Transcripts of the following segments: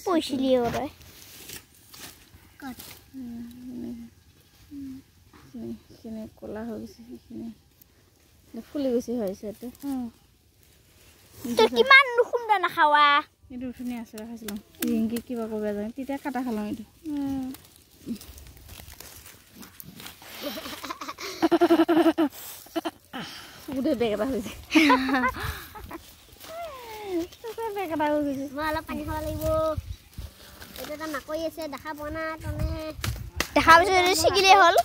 পইছিলি ওৰাই সেইখিনি ক'লা হৈ গৈছে সেইখিনি ফুলি গৈছে হৈছে তই কিমান নুশুন্দা নাখাৱা এইটো ধুনীয়া আছে খাইছিলোঁ ৰিংকি কিবা ক'ব জানে তেতিয়া কাটা খালোঁ এইটো গোটেই বেগ এটা হৈছে বেগ এটা হৈ গৈছে মই অলপ পানী খাব লাগিব এইটো এটা মাকৈ আছে দেখা পোৱা নাই তনে দেখা পাইছোঁ ছিগিলেই হ'ল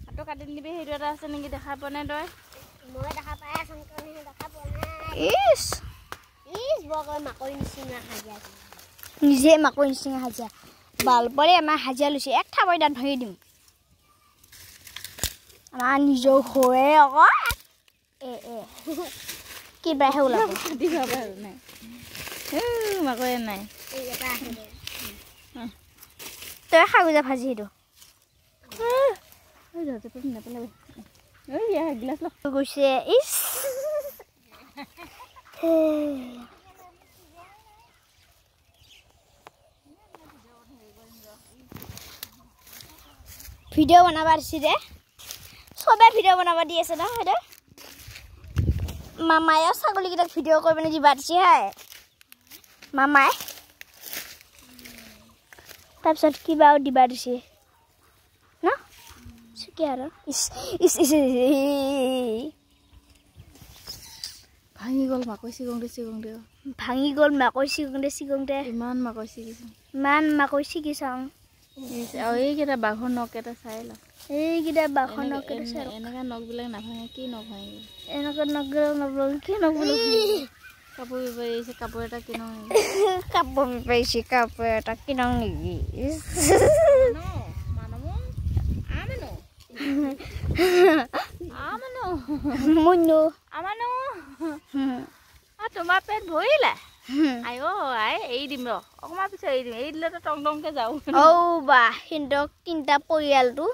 হাতটো কাটি দিবি সেইটো এটা আছে নেকি দেখা পোৱা নাই তই মই দেখা পাই আছোঁ তনে দেখা পোৱা নাই ইছ বগৈ মাকৈ নিচিনা হাজিয়া নিজে মাকৈ নিচিনা হাজিয়া বালপৰে আমাৰ হাজিয়া লৈছে এক থাপৰ দাঁত ভাঙি দিম আমাৰ নিজৰ হৈ আকৌ কিবাহে ওলাব নাই মাকৈ নাই তই খাগজা ভাজি সেইটো গৈছে ইছ ভিডিঅ' বনাব দিছে দে চবে ভিডিঅ' বনাব দি আছে ন সেইটো মামায়ে ছাগলীকেইটাক ভিডিঅ' কৰি পিনে দিবা দিছে হাই মামাই তাৰপিছত কিবাও দিবা দিছে ন চুকি আৰু ইছ ইছ ইছ ভাঙি গ'ল মাকৈ চিগংতে ভাঙি গ'ল মাকৈ চিগংতে ইমান মাকৈ চিগিছে ইমান মাকৈ চিগিছাওঁ আৰু এইকেইটা বাঘৰ নখ এটা চাই ল এইকেইটা বাঘৰ নখ এটা চাই এনেকুৱা নখবিলাক নাভাঙে কি নখ ভাঙিব এনেকুৱা নখবিলাক নাভাঙে কি নখ কাপোৰ বেপাৰিছে কাপোৰ এটা কিনো কাপোৰ বেপাৰিছে কাপোৰ এটা কিনো নেকি তোমাৰ পেট ভৰিলে আইঅ আই এৰি দিম ৰ অকণমান পিছত এৰি দিম এৰি দিলেতো টং টংকে যাওঁ বা সিহঁতক তিনিটা পৰিয়ালটো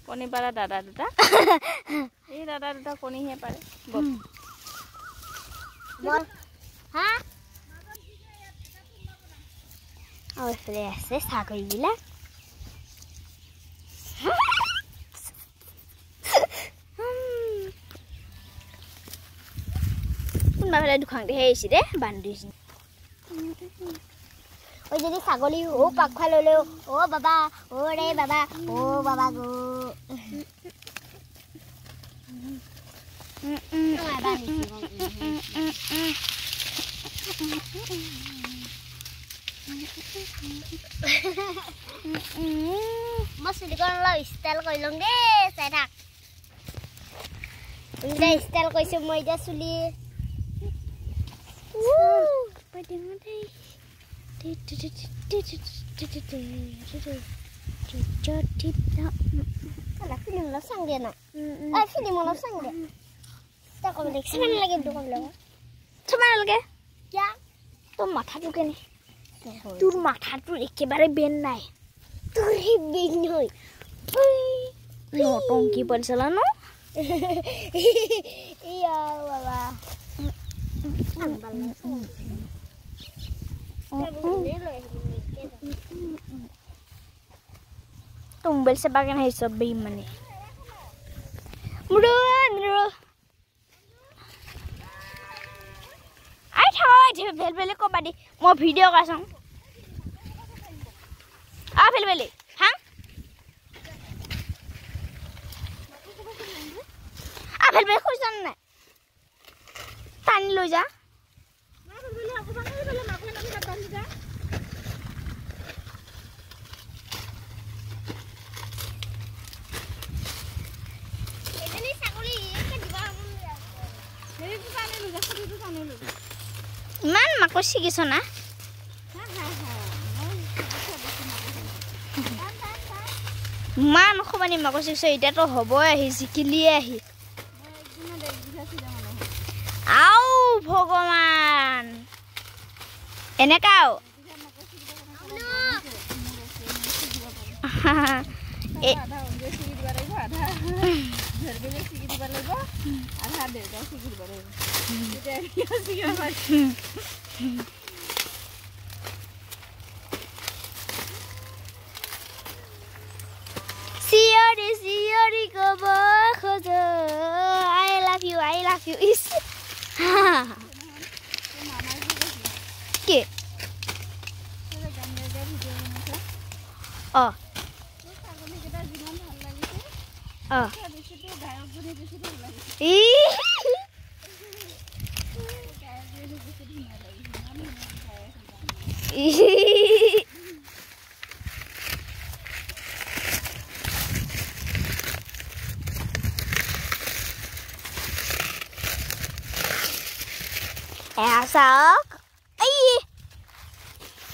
কণী পাৰা দাদা দুটা এই দাদা দুটা কণীহে পাৰে এইফালে আছে ছাগলীবিলাক কোনোবাফালে দুখাংতেহে আহিছে দে বান্ধিছে ঐ যদি ছাগলী পাকখোৱা ল'লেও বাবা ৰে বাবা বাবা গো মই চুলিকণ অলপ ষ্টাইল কৰি লওঁ দেই চাই থাক ষ্টাইল কৰিছোঁ মই এতিয়া চুলি ফিল্ম অলপ চাং দিয়ে না ফিল্ম অলপ চাং দে তই ক'ব লাগে চামান লাগে বুলি ক'ব লাগে চামান লাগে কিয়া তোৰ মাথাটো কেনে তোৰ মাথাটো একেবাৰে বেন নাই তোৰ সেই বেন নহয় নটংকি পৰিছিলা ন ইয়া বাবা Tumbal sa bagay na hiso beman eh. Muro. Ay thawai bel ko badi mo video ka sang. Bel hang. Bel ko san na. Tan lo ja. Man makai sih sana. Man aku bani makai sih saya itu hobo ya hisikili ya hi. Au Bhagawan. Enak kau. শিকিব লাগিব আধা দেউতাই শিকিব লাগিব তেতিয়া শিকিব পাৰিম Siori gobo khojo I love you is Ki Oh Oh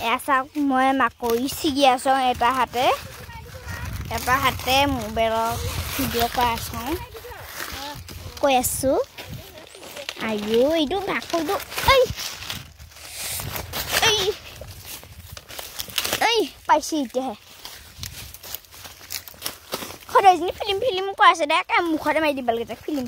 Esok মই মাকৈ ছিগি আছো এটা হাতে মোবাইলৰ ভিডিঅ' কৰি আছো কৈ আছো আইও এইটো মাকৈটো পাইছি এতিয়াহে সদায় ফিল্ম কৈ আছে দে মুখতে মাৰি দিব লাগে ফিল্ম